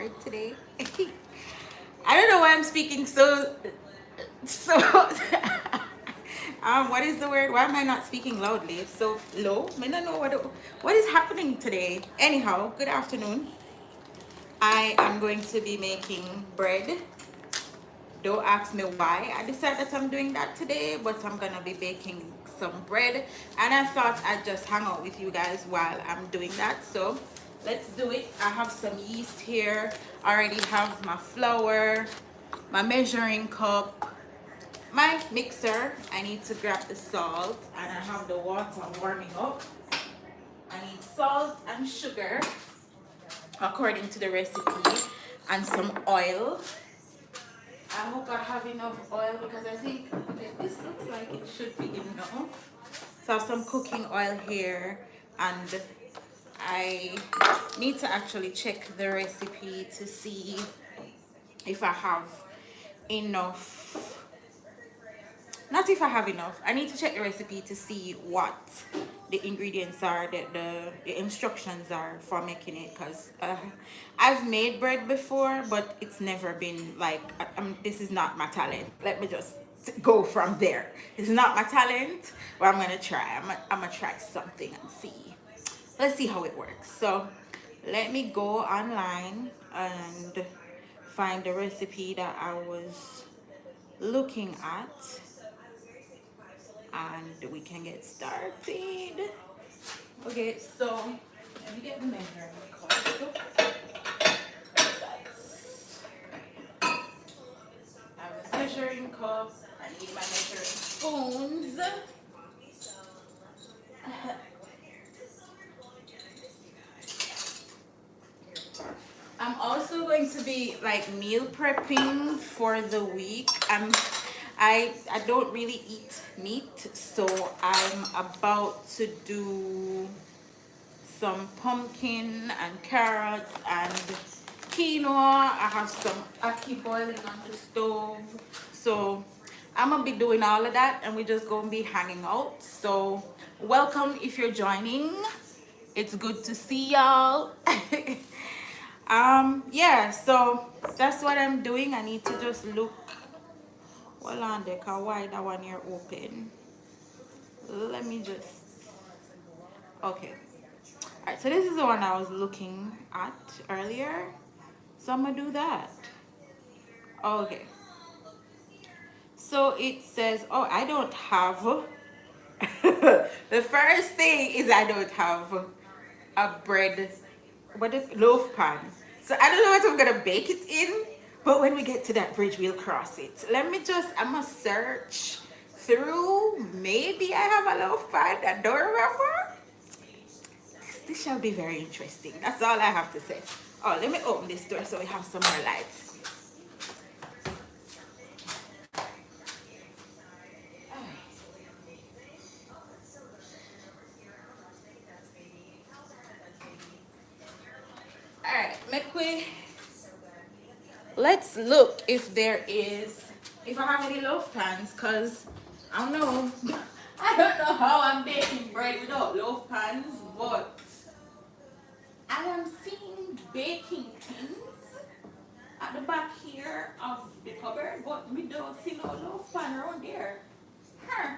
bread today. I don't know why I'm speaking so what is the word? Why am I not speaking loudly? So low? I don't know what is happening today. Anyhow, good afternoon. I am going to be making bread. Don't ask me why I decided that I'm doing that today, but I'm gonna be baking some bread, and I thought I'd just hang out with you guys while I'm doing that. So let's do it. I have some yeast here. I already have my flour, my measuring cup, my mixer. I need to grab the salt, and I have the water warming up. I need salt and sugar according to the recipe, and some oil. I hope I have enough oil because I think this looks like it should be enough. So I have some cooking oil here, and I need to actually check the recipe to see if I have enough. Not if I have enough. I need to check the recipe to see what the ingredients are, that the instructions are for making it, because I've made bread before, but it's never been like, this is not my talent. Let me just go from there. It's not my talent, but I'm gonna try. I'm gonna try something and see. Let's see how it works. So let me go online and find the recipe that I was looking at, and we can get started. Okay, so let me get the measuring cup. I have a measuring cup. I need my measuring spoons. I'm also going to be like meal prepping for the week. I don't really eat meat, so I'm about to do some pumpkin and carrots and quinoa. I have some ackee boiling on the stove, so I'm gonna be doing all of that, and we're just gonna be hanging out. So welcome if you're joining. It's good to see y'all. Yeah, so that's what I'm doing. I need to just look. Hold on there, cause why that one here open? Let me just, okay. Alright, so this is the one I was looking at earlier. So I'm gonna do that. Okay. So it says, oh, I don't have the first thing is I don't have a bread, what is loaf pan. So I don't know what I'm gonna bake it in, but when we get to that bridge, we'll cross it. Let me just, I'm gonna search through. Maybe I have a loaf pan. I don't remember. This shall be very interesting. That's all I have to say. Oh, let me open this door so we have some more lights. All right, make we. Let's look if there is, if I have any loaf pans, because I don't know. I don't know how I'm baking bread without loaf pans, but I am seeing baking things at the back here of the cupboard, but we don't see no loaf pan around there. Huh.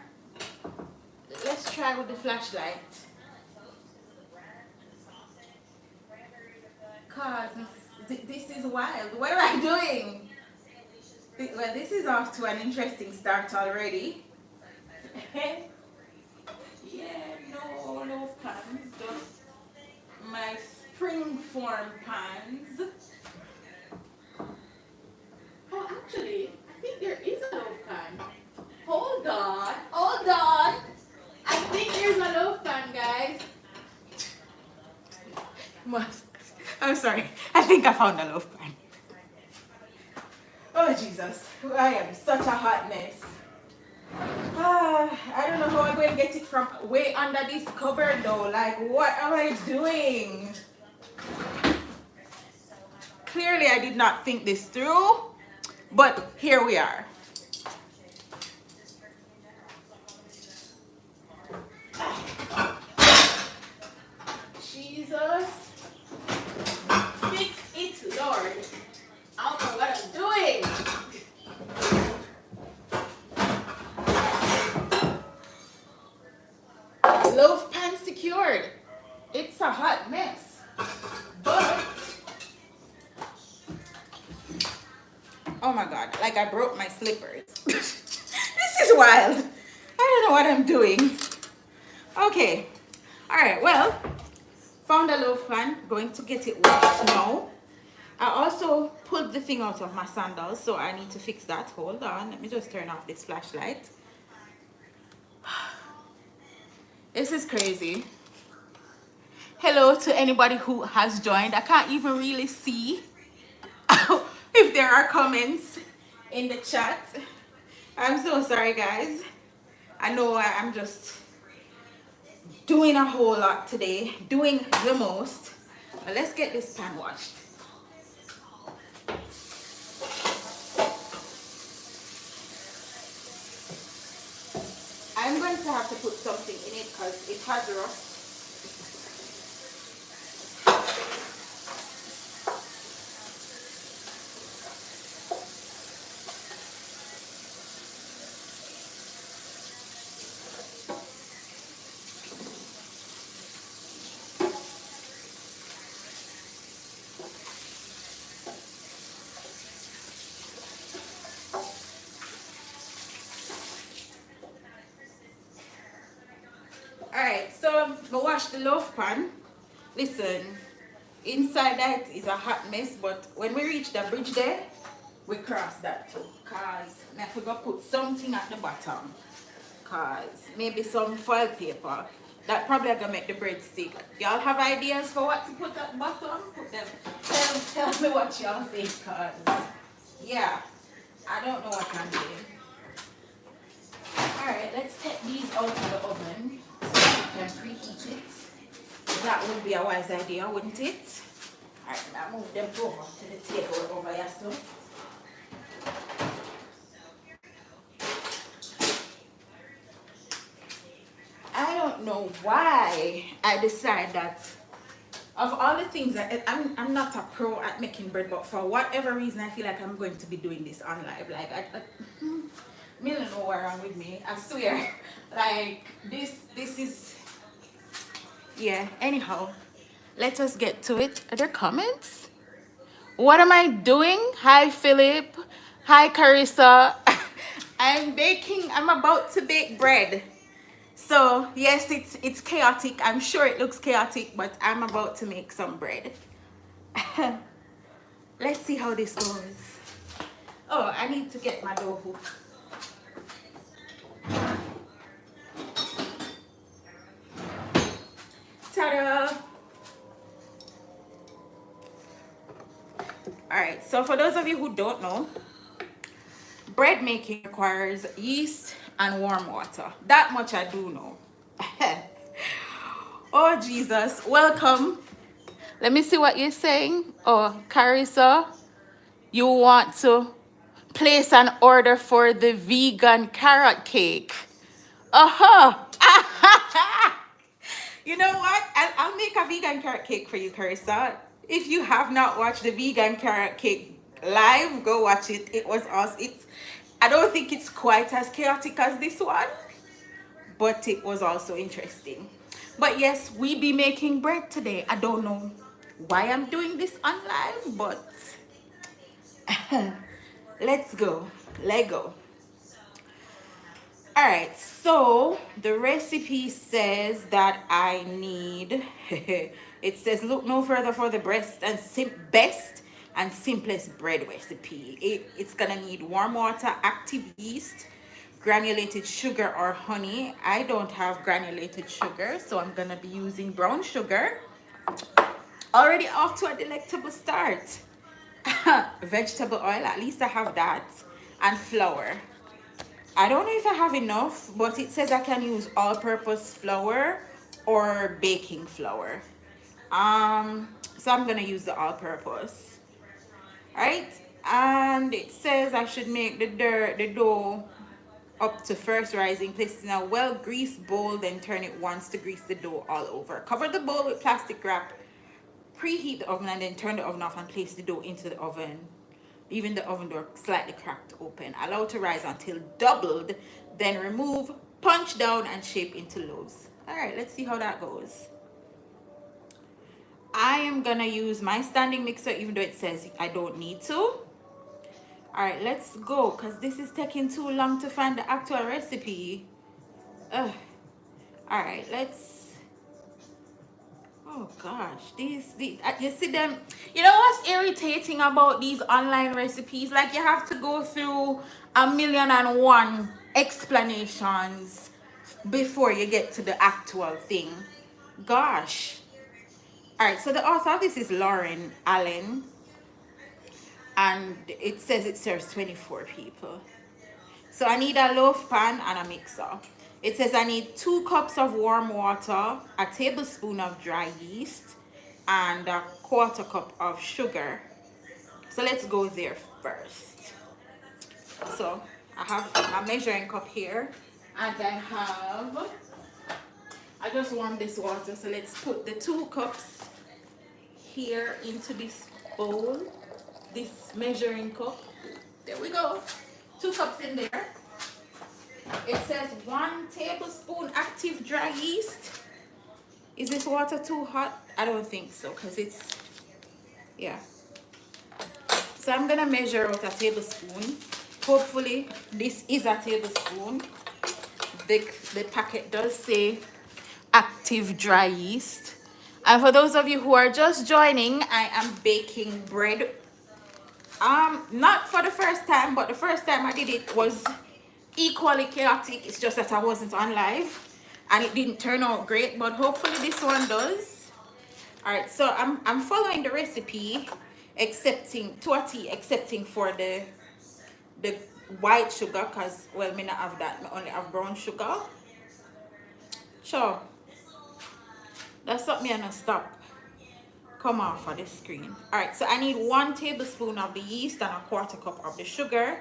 Let's try with the flashlight. Cause this is wild. What am I doing? Well, this is off to an interesting start already. Yeah, no loaf pans, just my spring form pans. Oh, actually, I think there is a loaf pan. Hold on, hold on. I think there's a loaf pan, guys. I'm sorry. I think I found a loaf pan. Oh, Jesus. I am such a hot mess. I don't know how I'm going to get it from way under this cupboard though. Like, what am I doing? Clearly, I did not think this through, but here we are. Jesus. Fix it, Lord. Oh my God, like I broke my slippers. This is wild. I don't know what I'm doing. Okay, all right, well, found a loaf pan, going to get it washed now. I also pulled the thing out of my sandals, so I need to fix that. Hold on, let me just turn off this flashlight. This is crazy. Hello to anybody who has joined. I can't even really see if there are comments in the chat. I'm so sorry, guys. I know I'm just doing a whole lot today, doing the most. But let's get this pan washed. I'm going to have to put something in it because it has rust. Alright, so I washed the loaf pan. Listen, inside that is a hot mess, but when we reach the bridge there, we cross that too. Cause I forgot put something at the bottom. Cause maybe some foil paper. That probably gonna make the bread stick. Y'all have ideas for what to put at the bottom? Put them. Tell me what y'all think, cause yeah, I don't know what I'm doing. Alright, let's take these out of the oven so we can preheat it. That would be a wise idea, wouldn't it? Alright, now move them over to the table over here so. I don't know why I decide that of all the things that I'm not a pro at making bread, but for whatever reason I feel like I'm going to be doing this on live. Like I don't know what's wrong with me. I swear. Like this is yeah. Anyhow, let us get to it. Are there comments? What am I doing? Hi Philip. Hi Carissa. I'm about to bake bread. So yes, it's chaotic. I'm sure it looks chaotic, but I'm about to make some bread. Let's see how this goes. Oh, I need to get my dough hook. Ta-da! Alright, so for those of you who don't know, bread making requires yeast and warm water. That much I do know. Oh Jesus, welcome. Let me see what you're saying. Oh, Carissa, you want to place an order for the vegan carrot cake. Uh-huh. You know what? I'll make a vegan carrot cake for you, Carissa. If you have not watched the vegan carrot cake live, go watch it. It was awesome. I don't think it's quite as chaotic as this one, but it was also interesting. But yes, we be making bread today. I don't know why I'm doing this on live, but let's go. Lego. All right, so the recipe says that I need it says look no further for the best and simplest bread recipe. It's gonna need warm water, active yeast, granulated sugar or honey. I don't have granulated sugar, so I'm gonna be using brown sugar. Already off to a delectable start. Vegetable oil, at least I have that, and flour. I don't know if I have enough, but it says I can use all-purpose flour or baking flour. So I'm gonna use the all-purpose. Alright, and it says I should make the dough up to first rising. Place it in a well-greased bowl, then turn it once to grease the dough all over. Cover the bowl with plastic wrap, preheat the oven, and then turn the oven off and place the dough into the oven. Even the oven door slightly cracked open. Allow to rise until doubled, then remove, punch down, and shape into loaves. All right, let's see how that goes. I am gonna use my standing mixer, even though it says I don't need to. All right, let's go, because this is taking too long to find the actual recipe. Ugh. All right, let's. Oh gosh, these you see them. You know what's irritating about these online recipes? Like, you have to go through 1,000,001 explanations before you get to the actual thing. Gosh. All right, so the author of this is Lauren Allen, and it says it serves 24 people. So I need a loaf pan and a mixer. It says I need 2 cups of warm water, a tablespoon of dry yeast, and a 1/4 cup of sugar. So let's go there first. So I have my measuring cup here, and I just want this water. So let's put the 2 cups here into this bowl, this measuring cup. There we go. 2 cups in there. It says 1 tablespoon active dry yeast. Is this water too hot? I don't think so, because it's, yeah. So I'm gonna measure out a tablespoon. Hopefully this is a tablespoon. The packet does say active dry yeast. And for those of you who are just joining, I am baking bread. Not for the first time, but the first time I did it was equally chaotic. It's just that I wasn't on live and it didn't turn out great, but hopefully this one does. All right, so I'm following the recipe, excepting to a T, excepting for the white sugar, because, well, me not have that, I only have brown sugar. Sure, that's what me gonna stop come off of the screen. All right, so I need 1 tablespoon of the yeast and a 1/4 cup of the sugar.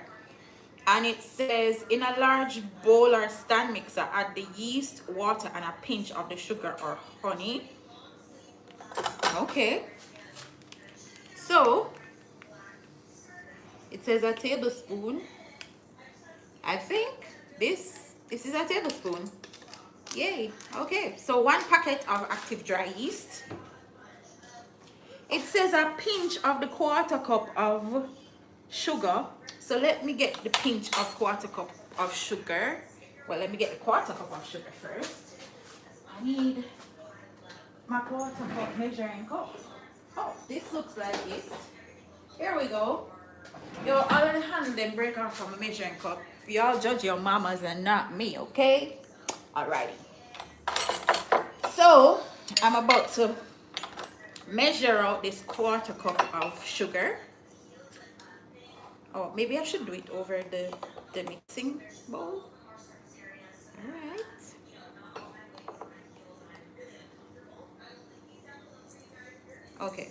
And it says, in a large bowl or stand mixer, add the yeast, water, and a pinch of the sugar or honey. Okay. So, it says a tablespoon. I think this is a tablespoon. Yay. Okay. So 1 packet of active dry yeast. It says a pinch of the 1/4 cup of sugar. So let me get the pinch of 1/4 cup of sugar. Well, let me get the 1/4 cup of sugar first. I need my 1/4 cup measuring cup. Oh, this looks like it. Here we go. Yo, all in the hand then break off from a measuring cup. Y'all judge your mamas and not me, okay? Alrighty. So I'm about to measure out this 1/4 cup of sugar. Oh, maybe I should do it over the mixing bowl. All right. Okay.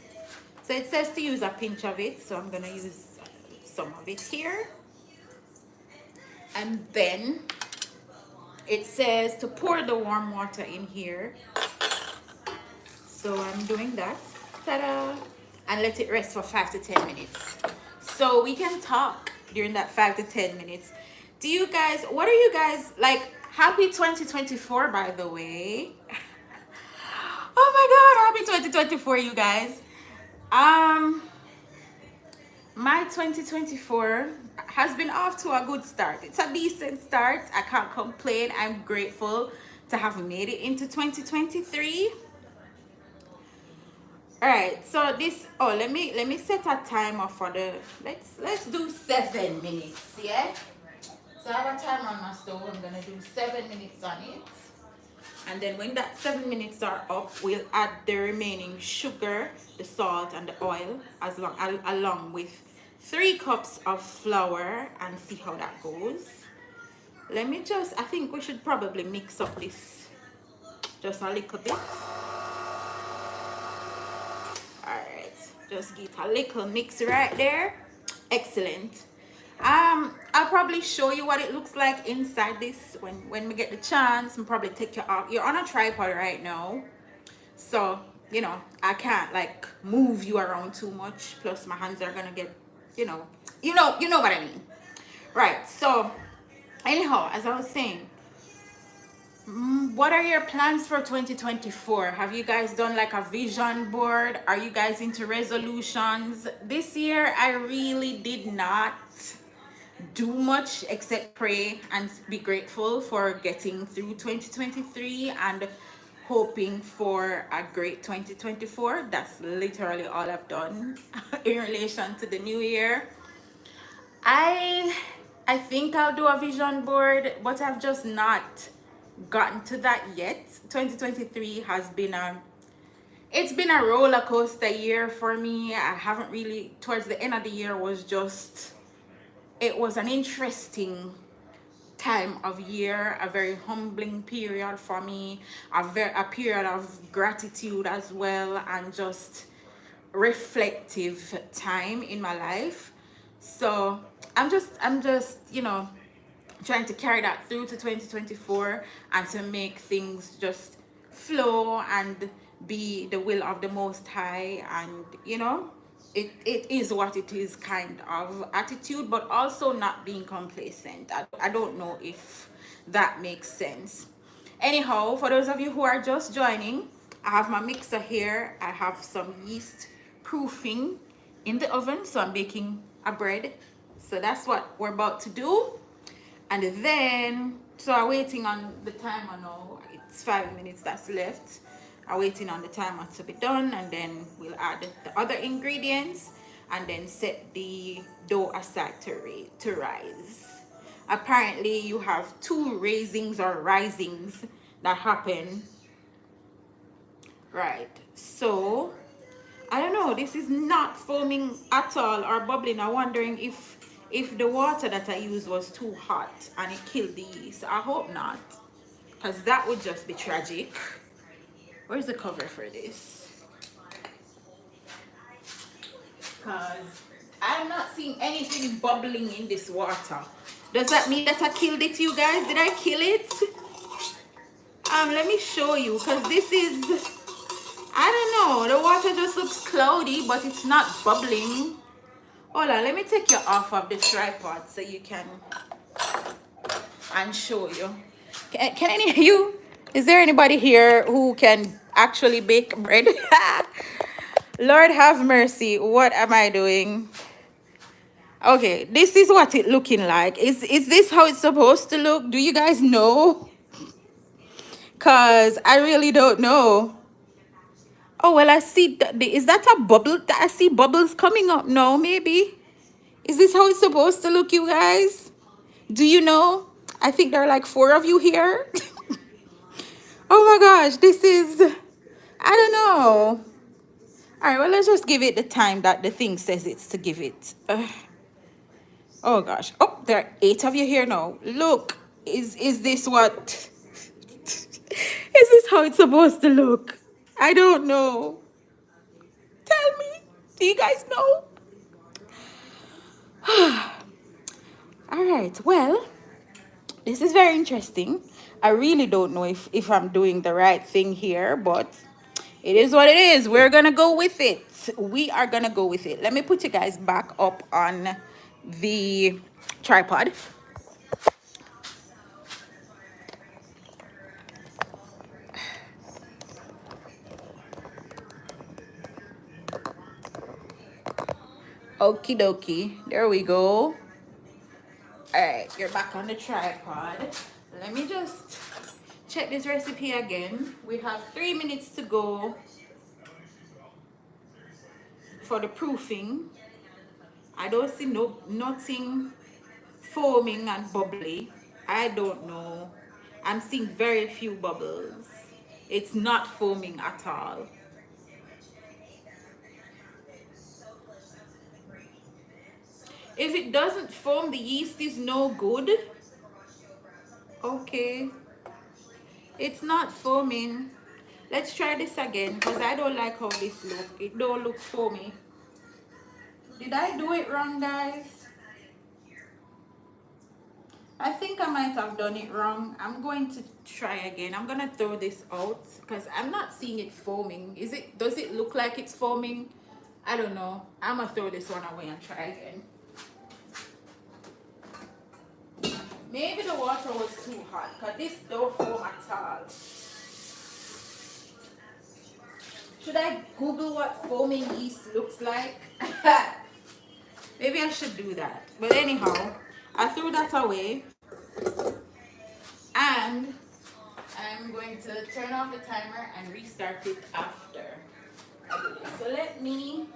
So it says to use a pinch of it, so I'm gonna use some of it here. And then it says to pour the warm water in here. So I'm doing that. Ta-da! And let it rest for 5 to 10 minutes. So we can talk during that 5 to 10 minutes. Do you guys, what are you guys, like, happy 2024, by the way. Oh my God, happy 2024, you guys. My 2024 has been off to a good start. It's a decent start. I can't complain. I'm grateful to have made it into 2023. All right, so this, oh, let me set a timer for the, let's do 7 minutes, yeah? So I have a timer on my stove. I'm gonna do 7 minutes on it. And then when that 7 minutes are up, we'll add the remaining sugar, the salt, and the oil, along with 3 cups of flour, and see how that goes. Let me just, I think we should probably mix up this just a little bit. Alright, just get a little mix right there. Excellent. I'll probably show you what it looks like inside this when we get the chance, and probably take you out. You're on a tripod right now, so you know I can't like move you around too much, plus my hands are gonna get you know what I mean, right? So anyhow, as I was saying, What are your plans for 2024? Have you guys done like a vision board? Are you guys into resolutions? This year, I really did not do much except pray and be grateful for getting through 2023 and hoping for a great 2024. That's literally all I've done in relation to the new year. I I think I'll do a vision board, but I've just not gotten to that yet. 2023 has been a roller coaster year for me. I haven't really, towards the end of the year was just, it was an interesting time of year, a very humbling period for me, a period of gratitude as well, and just reflective time in my life. So I'm just trying to carry that through to 2024 and to make things just flow and be the will of the Most High. And it is what it is kind of attitude, but also not being complacent. I don't know if that makes sense. Anyhow, for those of you who are just joining, I have my mixer here. I have some yeast proofing in the oven, so I'm baking a bread. So that's what we're about to do. And then, so I'm waiting on the timer now. It's 5 minutes that's left. I'm waiting on the timer to be done, and then we'll add the other ingredients and then set the dough aside to rise. Apparently, you have two raisings or risings that happen. Right. So, I don't know. This is not foaming at all or bubbling. I'm wondering if the water that I used was too hot and it killed the yeast. I hope not, because that would just be tragic. Where's the cover for this? Because I'm not seeing anything bubbling in this water. Does that mean that I killed it, you guys? Did I kill it? Let me show you, because this is, I don't know, the water just looks cloudy, but it's not bubbling. Hold on, let me take you off of the tripod so you can, and show you. Can any of you, is there anybody here who can actually bake bread? Lord have mercy, what am I doing? Okay, this is what it looking like. Is this how it's supposed to look? Do you guys know? Because I really don't know. Oh, well, I see, is that a bubble? I see bubbles coming up now, maybe. Is this how it's supposed to look, you guys? Do you know? I think there are like 4 of you here. Oh my gosh, this is, I don't know. All right, well, let's just give it the time that the thing says it's to give it. Oh gosh. Oh, there are 8 of you here now. Look, is this what, is this how it's supposed to look? I don't know. Tell me. Do you guys know? All right, well, this is very interesting. I really don't know if I'm doing the right thing here, but it is what it is. We're gonna go with it. We are gonna go with it. Let me put you guys back up on the tripod. Okie dokie, there we go. All right, you're back on the tripod. Let me just check this recipe again. We have 3 minutes to go for the proofing. I don't see nothing foaming and bubbly. I don't know. I'm seeing very few bubbles. It's not foaming at all. If it doesn't foam, the yeast is no good. Okay. It's not foaming. Let's try this again, because I don't like how this looks. It don't look foamy. Did I do it wrong, guys? I think I might have done it wrong. I'm going to try again. I'm gonna throw this out because I'm not seeing it foaming. Does it look like it's foaming? I don't know. I'm gonna throw this one away and try again. Maybe the water was too hot because this don't foam at all. Should I Google what foaming yeast looks like? Maybe I should do that. But anyhow, I threw that away and I'm going to turn off the timer and restart it after I do this. So let me,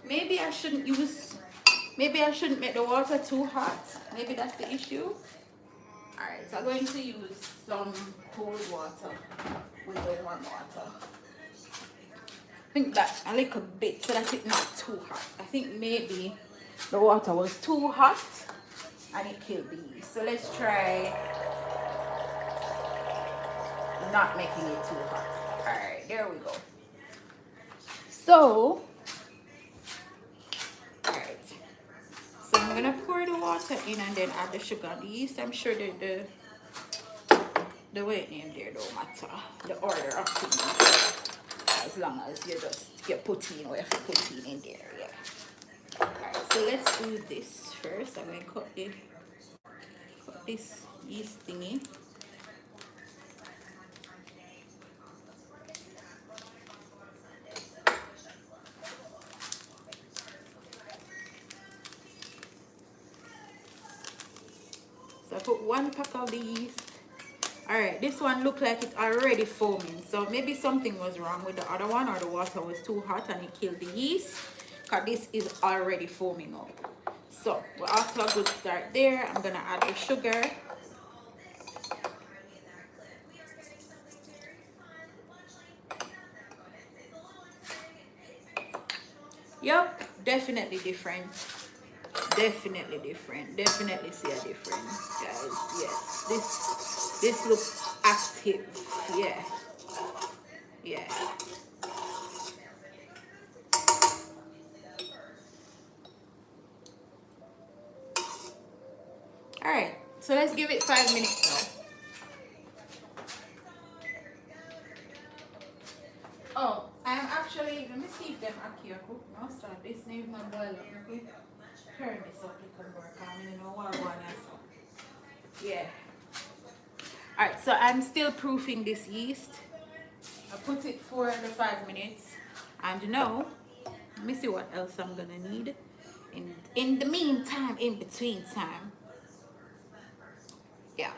maybe I shouldn't make the water too hot. Maybe that's the issue. Alright, so I'm going to use some cold water with the warm water. I think that a little bit so that it's not too hot. I think maybe the water was too hot and it killed the yeast. So let's try not making it too hot. Alright, there we go. So, alright. So I'm gonna pour the water in and then add the sugar. The yeast, I'm sure that the way it named there don't matter. The order of things. As long as you put in what you have to put in there, yeah. Alright, so let's do this first. I'm gonna cut this yeast thingy. So I put 1 pack of the yeast. Alright, this one looked like it's already foaming. So maybe something was wrong with the other one or the water was too hot and it killed the yeast. Because this is already foaming up. So we're off to a good start there. I'm going to add the sugar. Yep, definitely different. Definitely different. Definitely see a difference, guys. Yes, this looks active. Yeah. Yeah. All right. So let's give it 5 minutes now. Oh, I'm actually, let me see if them aquí cook. No, sir. This name not boil up. Okay. Turn this up a little more. I know what I want. Yeah. Alright, so I'm still proofing this yeast. I put it for the 5 minutes. And now, let me see what else I'm gonna need. In the meantime, in between time. Yeah.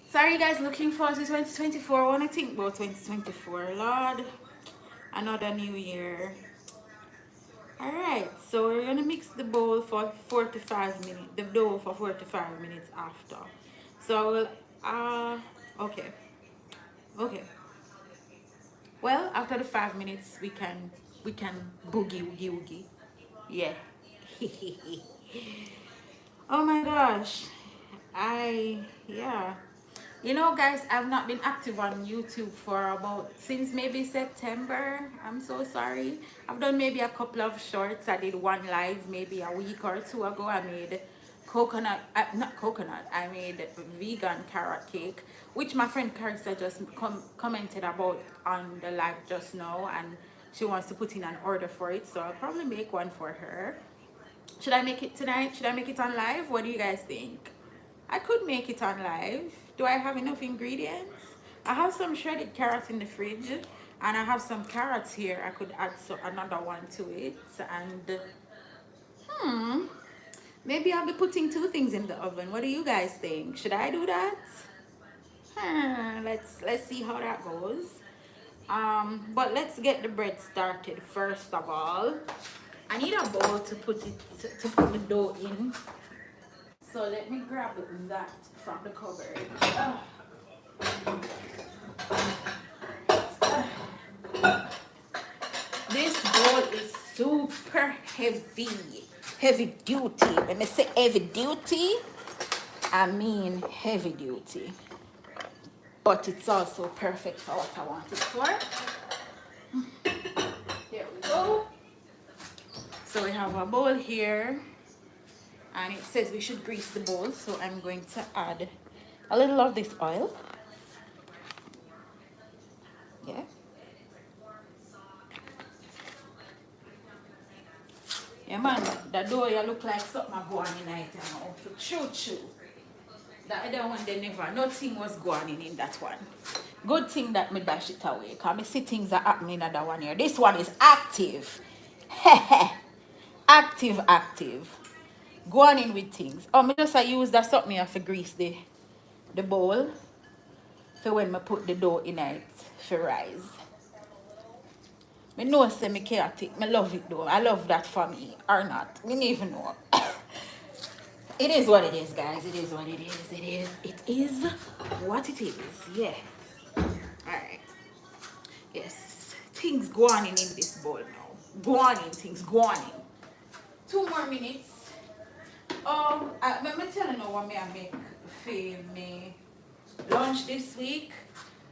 Sorry you guys looking forward to 2024. I wanna think about 2024. Lord, another new year. Alright, so we're gonna mix the bowl for 45 minutes, the dough for 45 minutes after. So okay. Okay. Well, after the 5 minutes we can boogie woogie woogie. Yeah. Oh my gosh. Yeah. You know, guys, I've not been active on YouTube for about since maybe September. I'm so sorry. I've done maybe a couple of shorts. I did one live maybe a week or two ago. I made not coconut, I made vegan carrot cake, which my friend Carissa just commented about on the live just now, and she wants to put in an order for it. So I'll probably make one for her. Should I make it tonight? Should I make it on live? What do you guys think? I could make it on live. Do I have enough ingredients? I have some shredded carrots in the fridge, and I have some carrots here. I could add another one to it. And maybe I'll be putting 2 things in the oven. What do you guys think? Should I do that? Let's see how that goes. But let's get the bread started first of all. I need a bowl to put the dough in. So let me grab that from the cupboard. This bowl is super heavy duty. When I say heavy duty, I mean heavy duty. But it's also perfect for what I want it for. There we go. So we have a bowl here, and it says we should grease the bowl, so I'm going to add a little of this oil. Yeah. Yeah man, that door you look like something going in night now. Choo choo. That other one they never, nothing was going in that one. Good thing that me dash it away. Cause me see things are happening in that one here. This one is active. Active, active. Going in with things. Oh, me just I use that something me have to grease the bowl for when me put the dough in it for rise. Me know say me chaotic. Me love it though. I love that for me. Or not. Me don't even know. It is what it is, guys. It is what it is. It is what it is. Yeah. Alright. Yes. Things go on in this bowl now. Go on in things. Go on in. 2 more minutes. Let me tell you now what me I make for me lunch this week.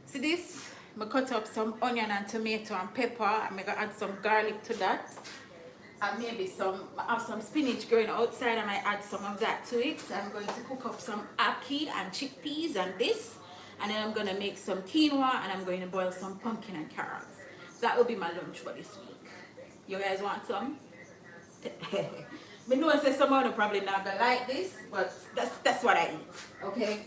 See this? I cut up some onion and tomato and pepper. I'm gonna add some garlic to that. And maybe I have some spinach growing outside and I add some of that to it. So I'm going to cook up some ackee and chickpeas and this. And then I'm gonna make some quinoa and I'm going to boil some pumpkin and carrots. That will be my lunch for this week. You guys want some? I know I say someone probably not gonna like this, but that's what I eat. Okay.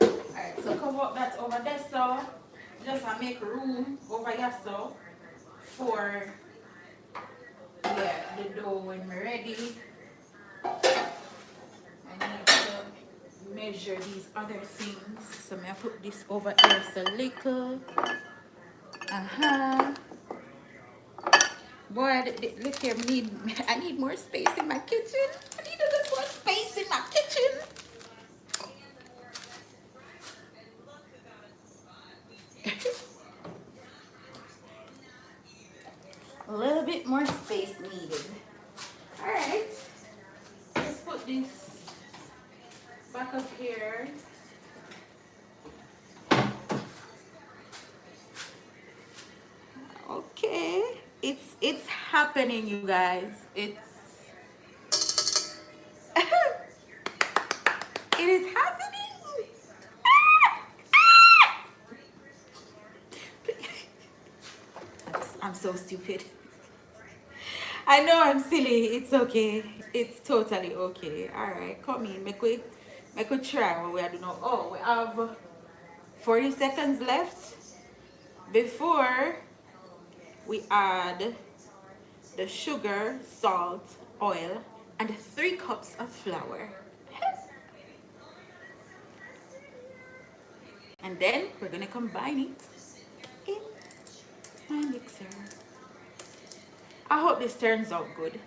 Alright, so cover up that over there so just make room over here so for the dough when we're ready. I need to measure these other things. So I'm gonna put this over here so little. Boy, look here, I need more space in my kitchen. I need a little more space in my kitchen. A little bit more space needed. Alright. Let's put this back up here. Okay. It's happening, you guys. It is happening. I'm so stupid. I know I'm silly. It's okay. It's totally okay. Alright, come in. Make we try what we are doing now. Oh, we have 40 seconds left before we add the sugar, salt, oil, and 3 cups of flour. And then we're gonna combine it in my mixer. I hope this turns out good.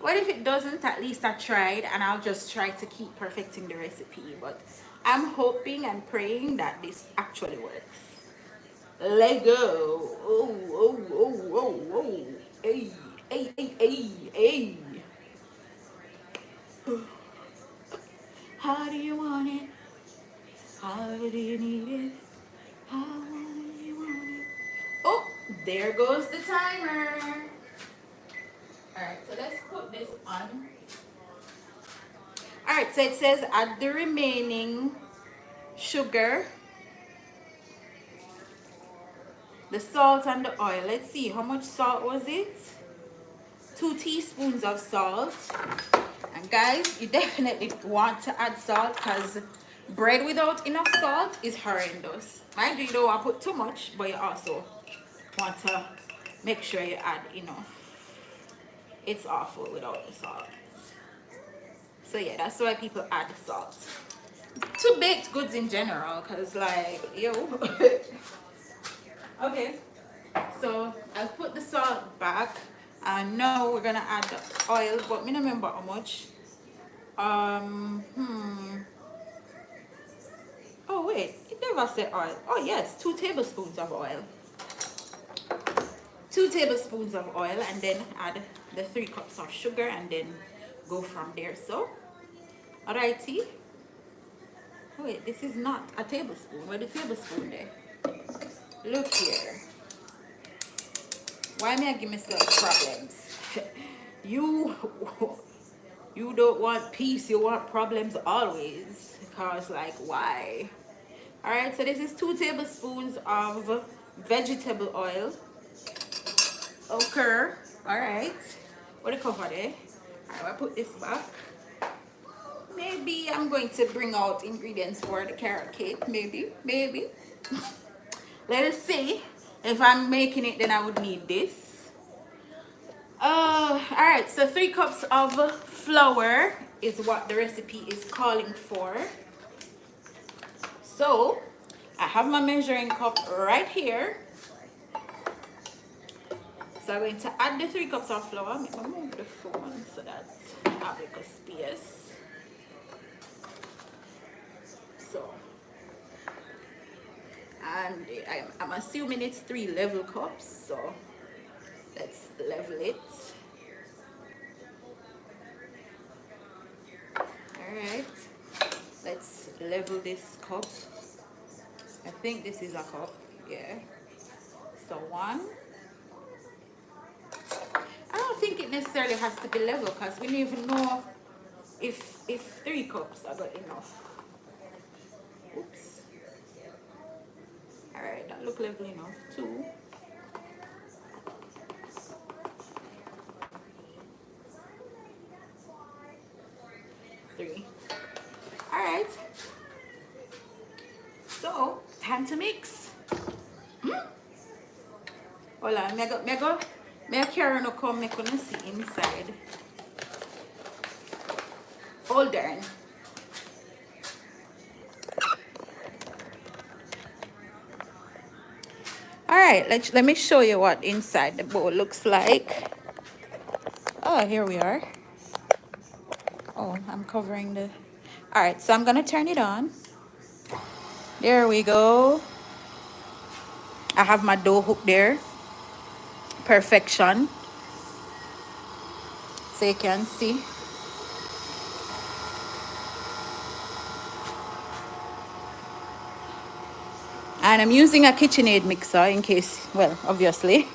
What if it doesn't? At least I tried, and I'll just try to keep perfecting the recipe. But I'm hoping and praying that this actually works. Let go. Oh, oh, oh, oh, oh. Hey, hey, hey, hey, hey. How do you want it? How do you need it? How do you want it? Oh, there goes the timer. Alright, so let's put this on. Alright, so it says add the remaining sugar, the salt and the oil. Let's see, how much salt was it? 2 teaspoons of salt. And guys, you definitely want to add salt because bread without enough salt is horrendous. Mind you, you don't want to put too much, but you also want to make sure you add enough. It's awful without the salt. So yeah, that's why people add salt to baked goods in general, because like, yo. Okay, so I've put the salt back, and now we're gonna add the oil, but I don't remember how much. Oh wait, it never said oil. Oh yes, 2 tablespoons of oil. 2 tablespoons of oil, and then add the 3 cups of sugar, and then go from there. So alrighty. Oh wait, this is not a tablespoon. Where the tablespoon there? Look here. Why may I give myself problems? you don't want peace, you want problems always. Because like, why? Alright, so this is 2 tablespoons of vegetable oil. Okay. All right. What the cover there? All right, I put this back. Maybe I'm going to bring out ingredients for the carrot cake. Maybe. Let us see. If I'm making it, then I would need this. All right. So 3 cups of flour is what the recipe is calling for. So I have my measuring cup right here. So I'm going to add the 3 cups of flour. I'm going to move the phone so that I have a space. So, and I'm assuming it's 3 level cups. So let's level it. All right. Let's level this cup. I think this is a cup. Yeah. So 1. I don't think it necessarily has to be level because we don't even know if 3 cups are good enough. Oops. All right, that look level enough. 2. 3. All right. So time to mix. Hold on, me carry no come make you see inside. Hold on. All right, let me show you what inside the bowl looks like. Oh, here we are. Oh, I'm covering the... All right, so I'm gonna turn it on. There we go. I have my dough hook there. Perfection. So you can see. And I'm using a KitchenAid mixer in case, well, obviously.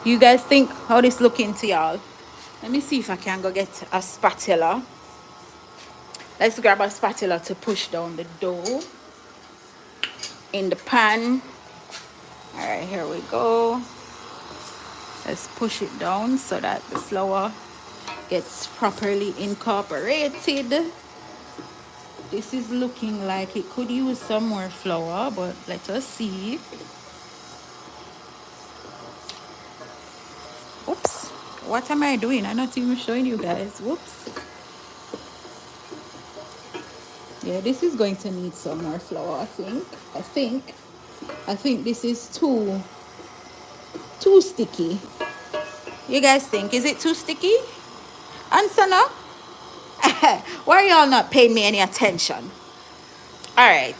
You guys think how this looking to y'all? Let me see if I can go get a spatula. Let's grab a spatula to push down the dough in the pan. All right, here we go. Let's push it down so that the flour gets properly incorporated. This is looking like it could use some more flour, but let us see. Oops, what am I doing? I'm not even showing you guys. Whoops. Yeah, this is going to need some more flour, I think this is too sticky. You guys think, is it too sticky? Answer no? Why are y'all not paying me any attention? All right.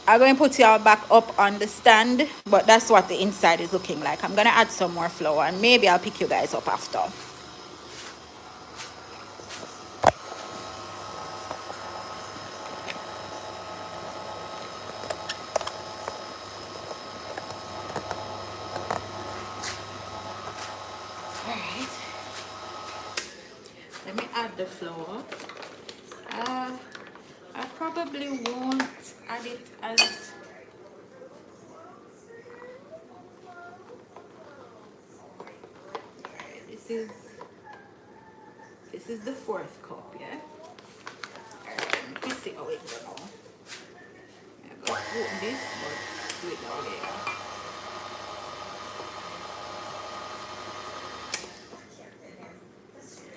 I'm going to put y'all back up on the stand, but that's what the inside is looking like. I'm going to add some more flour and maybe I'll pick you guys up after. All right. Let me add the flour. I probably won't add it as... This is the 4th cup, yeah? Alright, let me see how it goes now. I'm going to open this, but do it down there.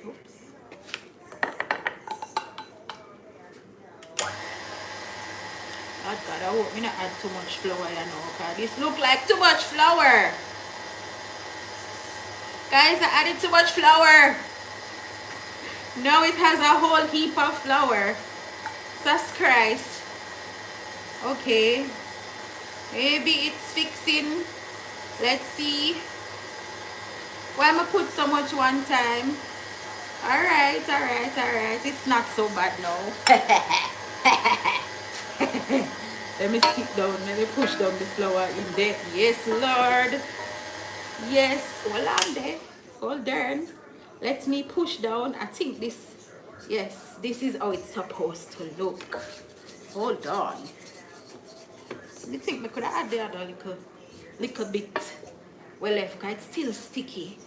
Oops. Oh God, I hope me not add too much flour, you know, because this look like too much flour. Guys, I added too much flour. Now it has a whole heap of flour. Jesus Christ. Okay. Maybe it's fixing. Let's see. Why am I put so much one time? Alright. It's not so bad now. Let me stick down. Let me push down the flour in there. Yes, Lord. Yes. Hold on there. Hold on. Let me push down. I think this... Yes, this is how it's supposed to look. Hold on. You think we could have add the other little bit well left because it's still sticky.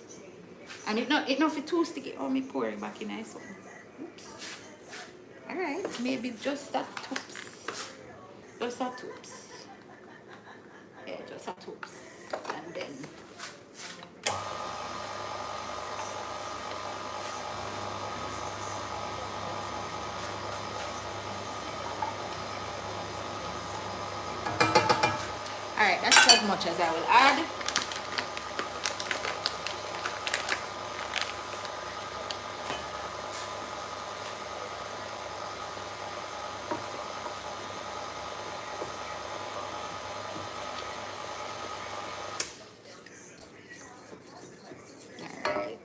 And it not for too sticky. Oh, me pour it back in nice one. Oops. Alright, maybe just that toops. Just that toops. Yeah, just that toops. And then alright, that's as much as I will add. Alright.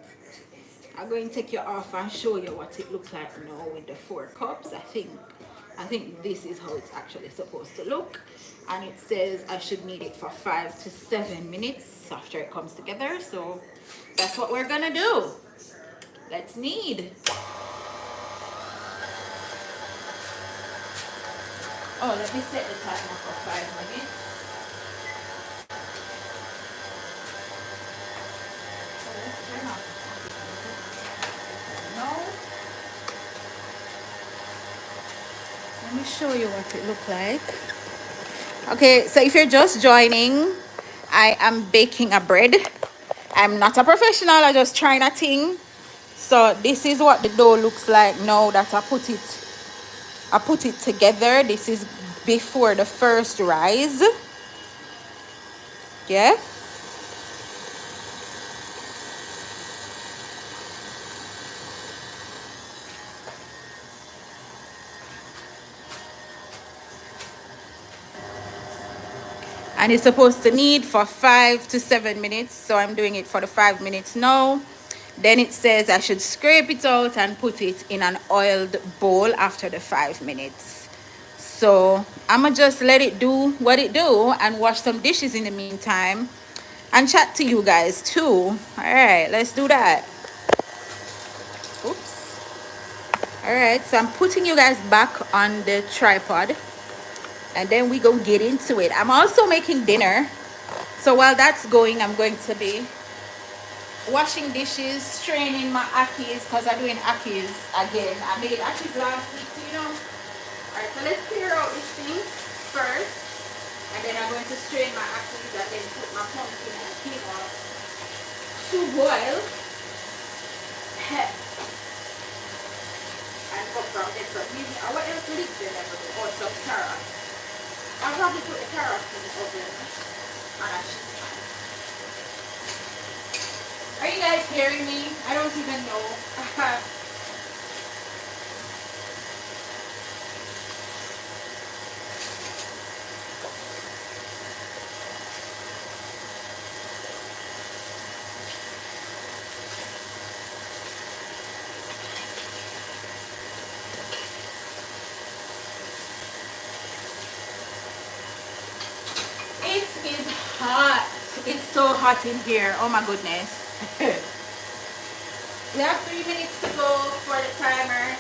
I'm going to take you off and show you what it looks like now with the 4 cups. I think this is how it's actually supposed to look. And it says I should knead it for 5 to 7 minutes after it comes together. So that's what we're gonna do. Let's knead. Oh, let me set the timer for 5 minutes. So let's turn off. No. Let me show you what it looks like. Okay, so if you're just joining, I am baking a bread. I'm not a professional, I'm just trying a thing. So this is what the dough looks like now that I put it together. This is before the first rise. Yeah. And it's supposed to knead for 5 to 7 minutes. So I'm doing it for the 5 minutes now. Then it says I should scrape it out and put it in an oiled bowl after the 5 minutes. So I'ma just let it do what it do and wash some dishes in the meantime and chat to you guys too. All right, let's do that. Oops. All right, so I'm putting you guys back on the tripod and then we go get into it. I'm also making dinner. So while that's going, I'm going to be washing dishes, straining my akis because I'm doing akis again. I made akis last week, you know. Alright, so let's clear out this thing first. And then I'm going to strain my akis and then put my pumpkin and quinoa to boil. And go from there. So maybe, what else will it be? Or some carrots. I'll probably put the carrots in the oven. And I should. Are you guys hearing me? I don't even know. It is hot. It's so hot in here. Oh my goodness. We have 3 minutes to go for the timer.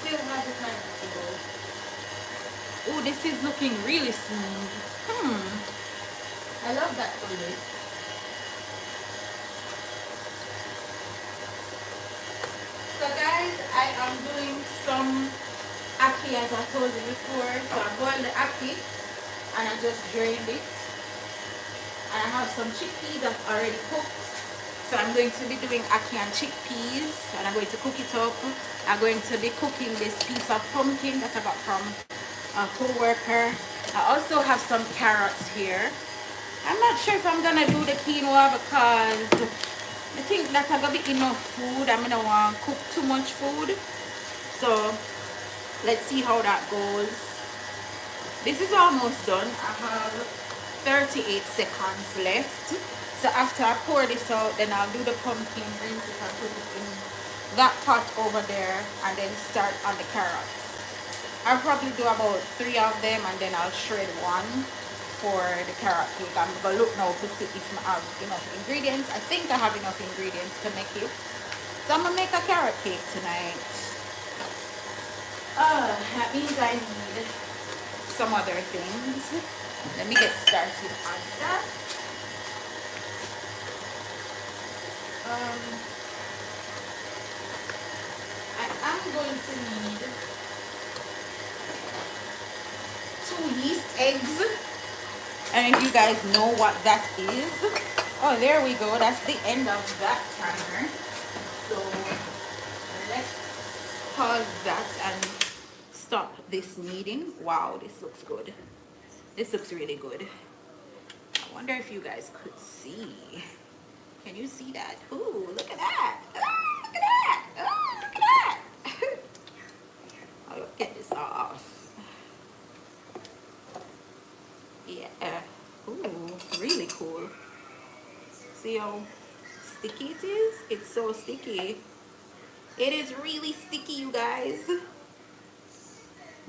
still has a time to go. Oh, this is looking really smooth. I love that for this. So guys, I am doing some ackee as I told you before. So I boiled the ackee and I just drained it. And I have some chickpeas that's already cooked. So I'm going to be doing ackee and chickpeas and I'm going to cook it up. I'm going to be cooking this piece of pumpkin that I got from a co-worker. I also have some carrots here. I'm not sure if I'm gonna do the quinoa because I think that's gonna be enough food. I'm gonna want to cook too much food. So let's see how that goes. This is almost done. I have 38 seconds left. So after I pour this out, then I'll do the pumpkin, rinse it and put it in that pot over there and then start on the carrots. I'll probably do about 3 of them and then I'll shred one for the carrot cake. I'm gonna look now to see if I have enough ingredients. I think I have enough ingredients to make it. So I'm gonna make a carrot cake tonight. That means I need some other things. Let me get started on that. I am going to need 2 yeast eggs. And if you guys know what that is, oh, there we go. That's the end of that timer. So let's pause that and stop this meeting. Wow, this looks good. This looks really good. I wonder if you guys could see. Can you see that? Ooh, look at that. Oh, look at that. Oh, look at that. I'll get this off. Yeah. Ooh, really cool. See how sticky it is? It's so sticky. It is really sticky, you guys.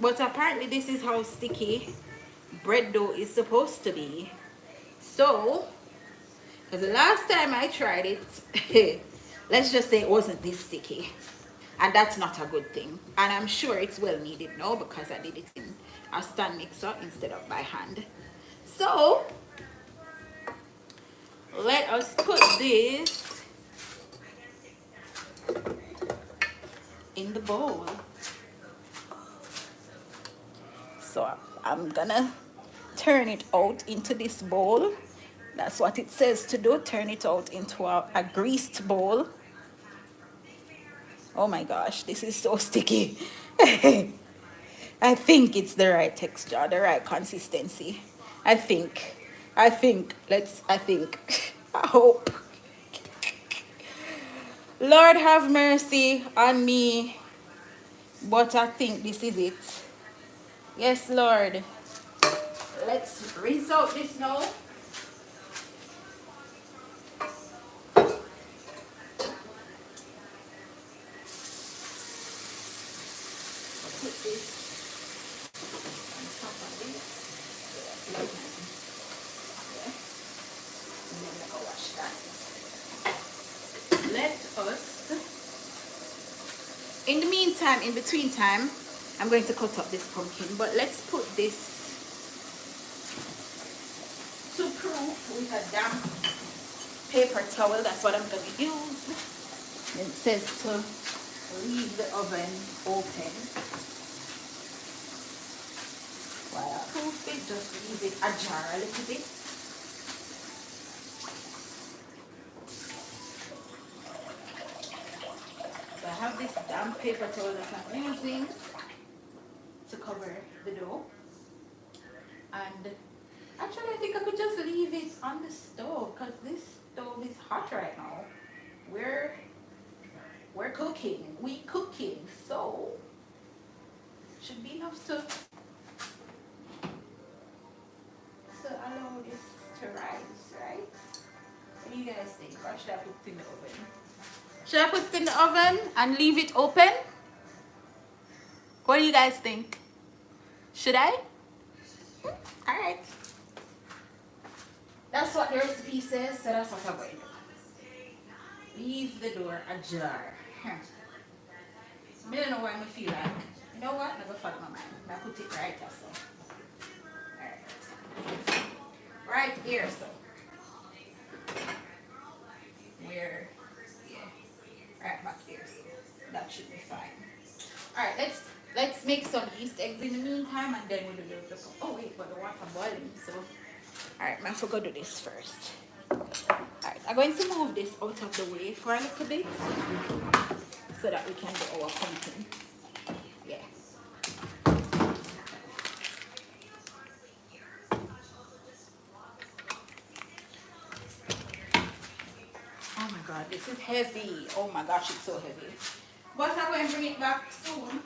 But apparently this is how sticky bread dough is supposed to be. So, because the last time I tried it, let's just say it wasn't this sticky. And that's not a good thing. And I'm sure it's well needed now because I did it in a stand mixer instead of by hand. So, let us put this in the bowl. So I'm gonna turn it out into this bowl. That's what it says to do. Turn it out into a greased bowl. Oh my gosh, this is so sticky. I think it's the right texture, the right consistency. I think. I hope. Lord have mercy on me. But I think this is it. Yes, Lord. Let's rinse out this now. Put this on top of this. Okay. And then I'm gonna wash that. Let us, in the meantime, in between time, I'm going to cut up this pumpkin, but let's put this to proof with a damp paper towel. That's what I'm going to use. It says to leave the oven open. While I proof it, just leave it ajar a little bit. So I have this damp paper towel that I'm using to cover the dough. And actually I think I could just leave it on the stove because this stove is hot right now. We're cooking. We cooking. So should be enough to allow this to rise, right? What do you guys think? Or should I put it in the oven? Should I put it in the oven and leave it open? What do you guys think? Should I? Alright. That's what the recipe says, so that's what I'm going to do. Leave the door ajar. I don't know why I feel like what? I'm gonna follow my mind. I put it right there, so. Alright. Right here, so. Where? Yeah. Right back here, so that should be fine. Alright, let's make some yeast eggs in the meantime, and then we'll do the. Oh wait, but the water boiling, so. Alright, I forgot to do this first. Alright, I'm going to move this out of the way for a little bit so that we can do our pumpkin. Yeah. Oh my god, this is heavy. Oh my gosh, it's so heavy. But I'm going to bring it back soon.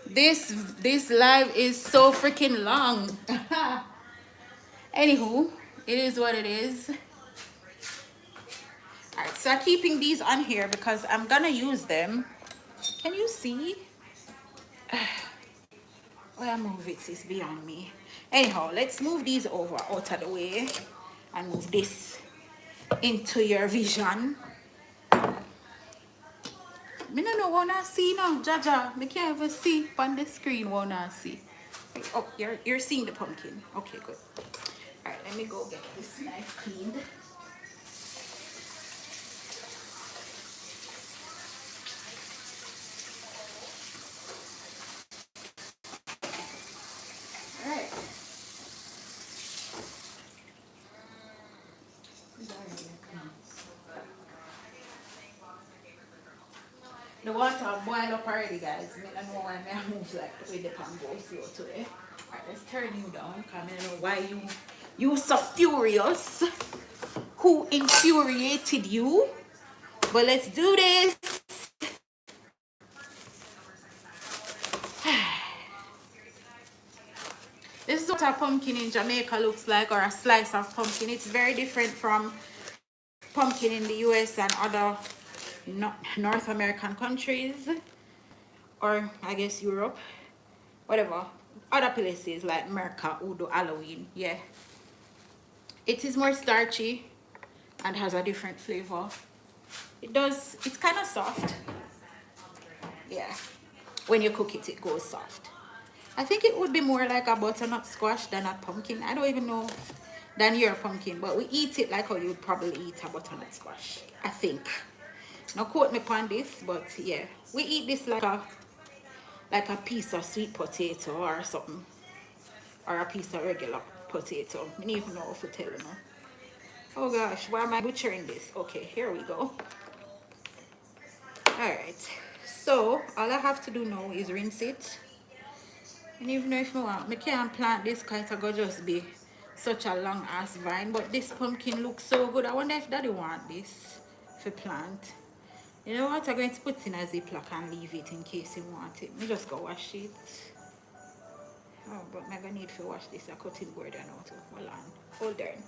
This live is so freaking long. Anywho, it is what it is. Alright, so I'm keeping these on here because I'm gonna use them. Can you see? Where I move it is beyond me. Anyhow, let's move these over out of the way and move this into your vision. Me no know what I see now, Jaja. Me can't even see on the screen what I see. Oh, you're seeing the pumpkin. Okay, good. Alright, let me go get this knife cleaned. Alright. The water boil up already, guys. I don't know why I move like the way the pan goes slow today. Alright, let's turn you down because I don't know why you so furious. Who infuriated you? But let's do this. This is what a pumpkin in Jamaica looks like, or a slice of pumpkin. It's very different from pumpkin in the US and other North American countries, or I guess Europe, whatever. Other places like Merca, Udo, Halloween, yeah. It is more starchy and has a different flavor. It's kind of soft. Yeah. When you cook it, it goes soft. I think it would be more like a butternut squash than a pumpkin. I don't even know than your pumpkin, but we eat it like how you would probably eat a butternut squash, I think. Now quote me on this, but yeah, we eat this like a piece of sweet potato or something, or a piece of regular potato. I don't even know what to tell you now. Oh gosh, why am I butchering this? Okay, here we go. Alright, so all I have to do now is rinse it. And even if I want, I can't plant this because it's going to just be such a long ass vine. But this pumpkin looks so good. I wonder if daddy want this for plant. You know what? I'm going to put it in a Ziploc and leave it in case you want it. I just go wash it. Oh, but I'm going to need to wash this. A cutting board and all too. Hold on. Hold on.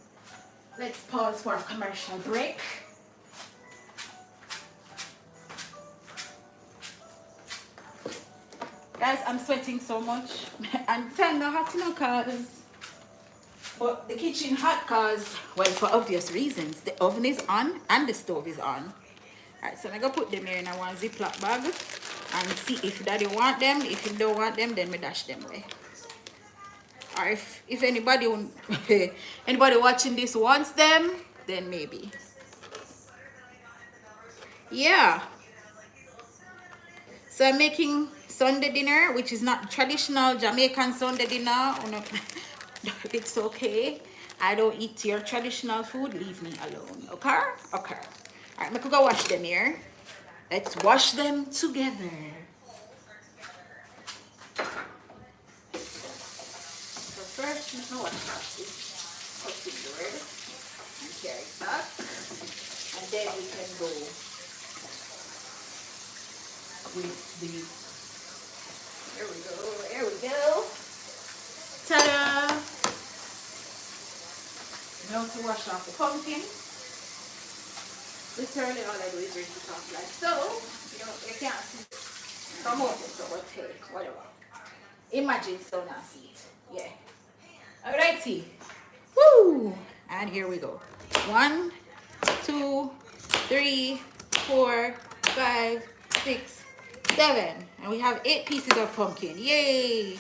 Let's pause for a commercial break. Guys, I'm sweating so much. And it's not hot enough cause. But the kitchen hot cause, well, for obvious reasons. The oven is on and the stove is on. Alright, so I'm going to put them here in a one Ziploc bag and see if daddy want them. If he don't want them, then we dash them away. Or if anybody anybody watching this wants them, then maybe. Yeah. So I'm making Sunday dinner, which is not traditional Jamaican Sunday dinner. It's okay. I don't eat your traditional food. Leave me alone. Okay? Okay. Alright, I'm gonna go wash them here. Let's wash them together. So first, I'm gonna wash this cutting board and carry it back. And then we can go with the, here we go. Ta-da! Now to wash off the pumpkin. Literally all I do is rinse it off like so. You can't see. Come on, so whatever. Imagine so now see it. Yeah. Alrighty. Woo! And here we go. 1, 2, 3, 4, 5, 6, 7. And we have 8 pieces of pumpkin. Yay!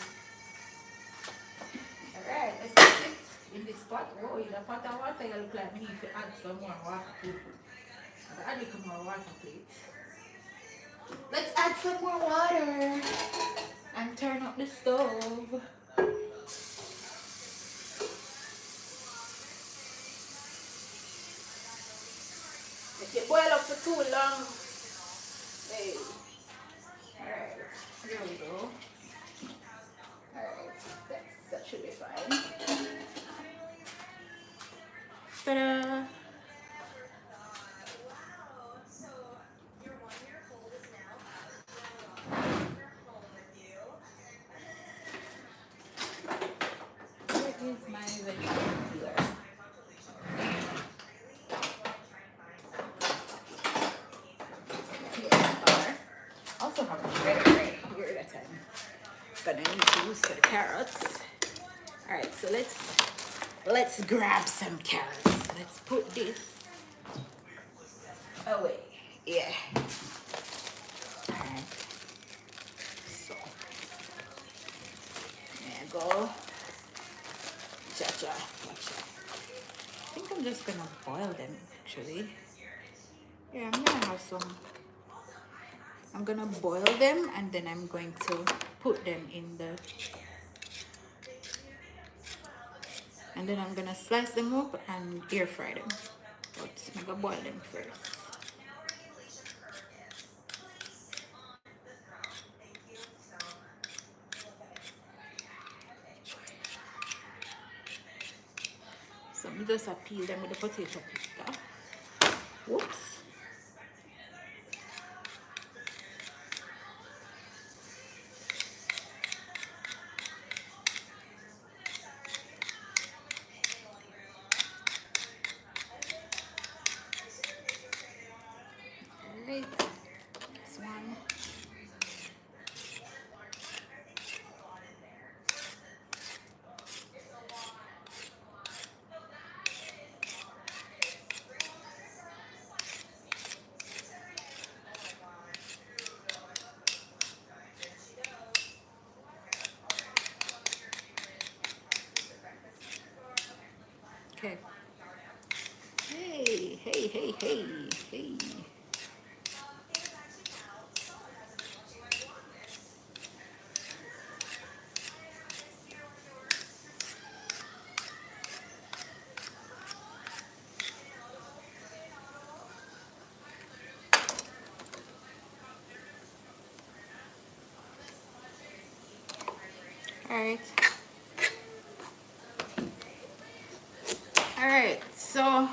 Alright, let's put it in this pot. Oh, in the pot of water, you look like we need to add some more water to it. Add a little more water, please. Let's add some more water and turn up the stove. If it boil up for too long, hey. Alright, here we go. Alright, that should be fine. Ta-da! Where is my vegetable peeler? Here we are. Also have a shredder right here that I'm gonna need to use for the carrots. Alright, so let's grab some carrots. Let's put this away. Yeah. Alright. So there you go. Cha-cha. I think I'm just gonna boil them actually. Yeah, I'm gonna boil them and then I'm going to put them in the, and then I'm gonna slice them up and air fry them. But I'm gonna boil them first. So I'm just peel them with the potato peeler. Whoops. Alright, this one. Okay. Hey. Alright. Alright, so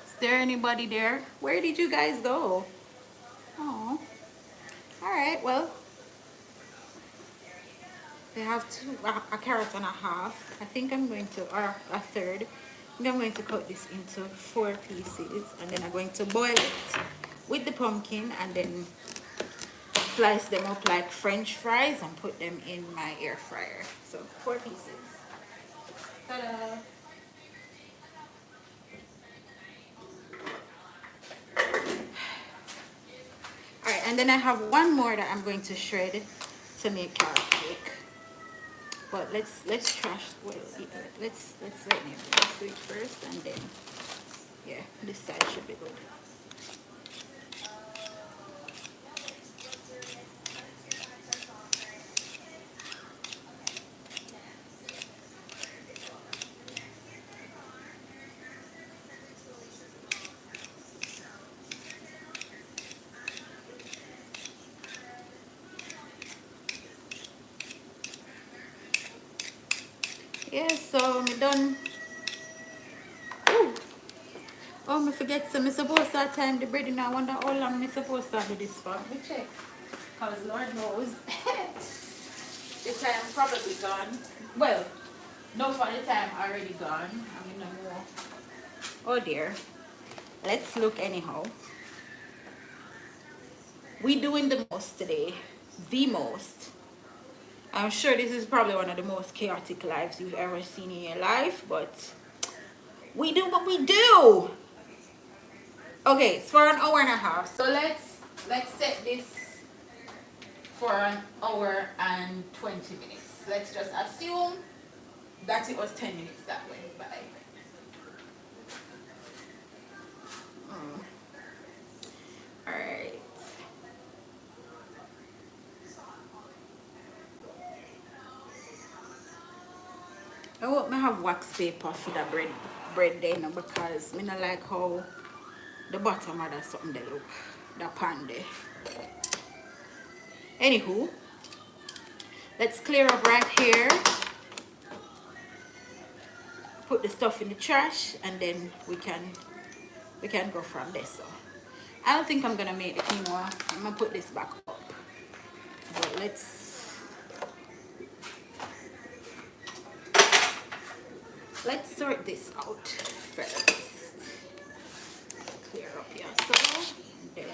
is there anybody there? Where did you guys go? Oh. Alright, well, they have a carrot and a half. I think I'm going to, or a third. I think I'm going to cut this into 4 pieces and then I'm going to boil it with the pumpkin and then slice them up like French fries and put them in my air fryer. So 4 pieces. Ta-da! Alright, and then I have one more that I'm going to shred to make carrot cake. But let's trash, well, let's let me do it first and then, yeah, this side should be good. Yeah, so me done. Ooh. Oh, I forget, so I'm supposed to time the bread and I wonder how long I'm supposed to do this for. Let me check. Because Lord knows, the time probably gone. Well, no, for the time already gone. I mean, no more. Oh dear. Let's look anyhow. We doing the most today. The most. I'm sure this is probably one of the most chaotic lives you've ever seen in your life, but we do what we do. Okay, it's for an hour and a half. So let's set this for an hour and 20 minutes. Let's just assume that it was 10 minutes that went by. Alright. I hope I have wax paper for the bread there now, because I don't like how the bottom of that something they look. The pan there. Anywho, let's clear up right here. Put the stuff in the trash, and then we can go from there. So I don't think I'm gonna make the quinoa. I'm gonna put this back up. But let's sort this out first. Clear up here, so then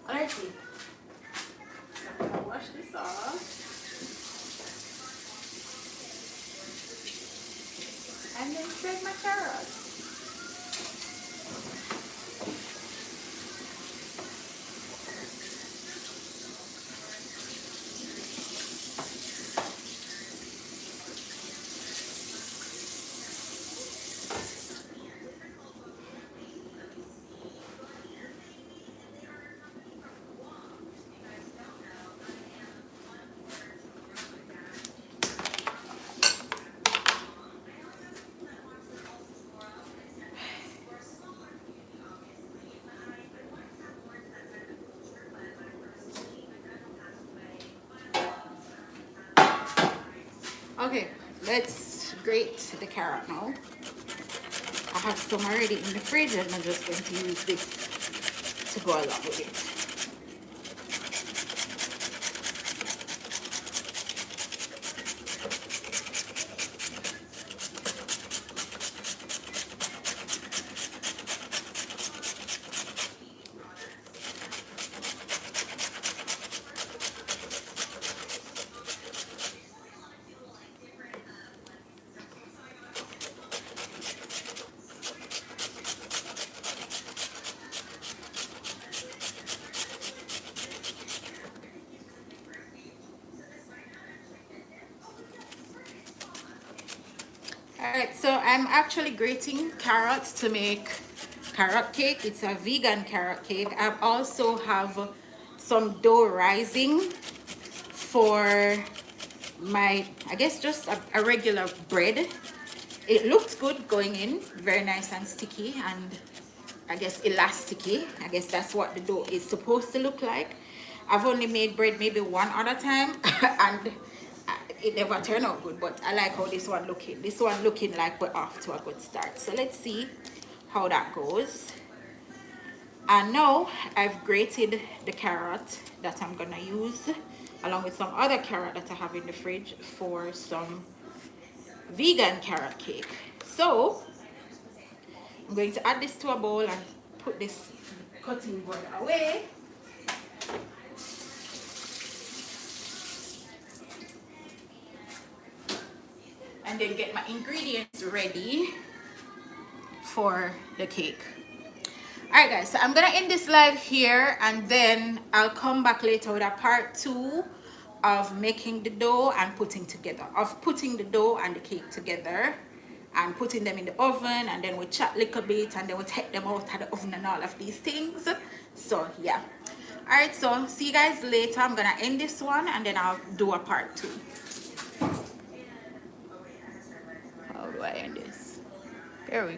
let's see. I'll wash this off. And then shred my carrots. Okay, let's grate the carrot now. I have some already in the fridge, and I'm just going to use this to go along with it. Alright, so I'm actually grating carrots to make carrot cake. It's a vegan carrot cake. I also have some dough rising for my, I guess, just a regular bread. It looks good going in, very nice and sticky, and I guess elasticy. I guess that's what the dough is supposed to look like. I've only made bread maybe one other time and it never turned out good, but I like how this one looking. This one looking like we're off to a good start. So let's see how that goes. And now I've grated the carrot that I'm gonna use along with some other carrot that I have in the fridge for some vegan carrot cake. So I'm going to add this to a bowl and put this cutting board away. And then get my ingredients ready for the cake. Alright guys, so I'm gonna end this live here, and then I'll come back later with a part 2 of making the dough and putting the dough and the cake together and putting them in the oven, and then we chat a little bit, and then we take them out of the oven and all of these things. So yeah. Alright, so see you guys later. I'm gonna end this one, and then I'll do a part 2. How do I end this? There we go.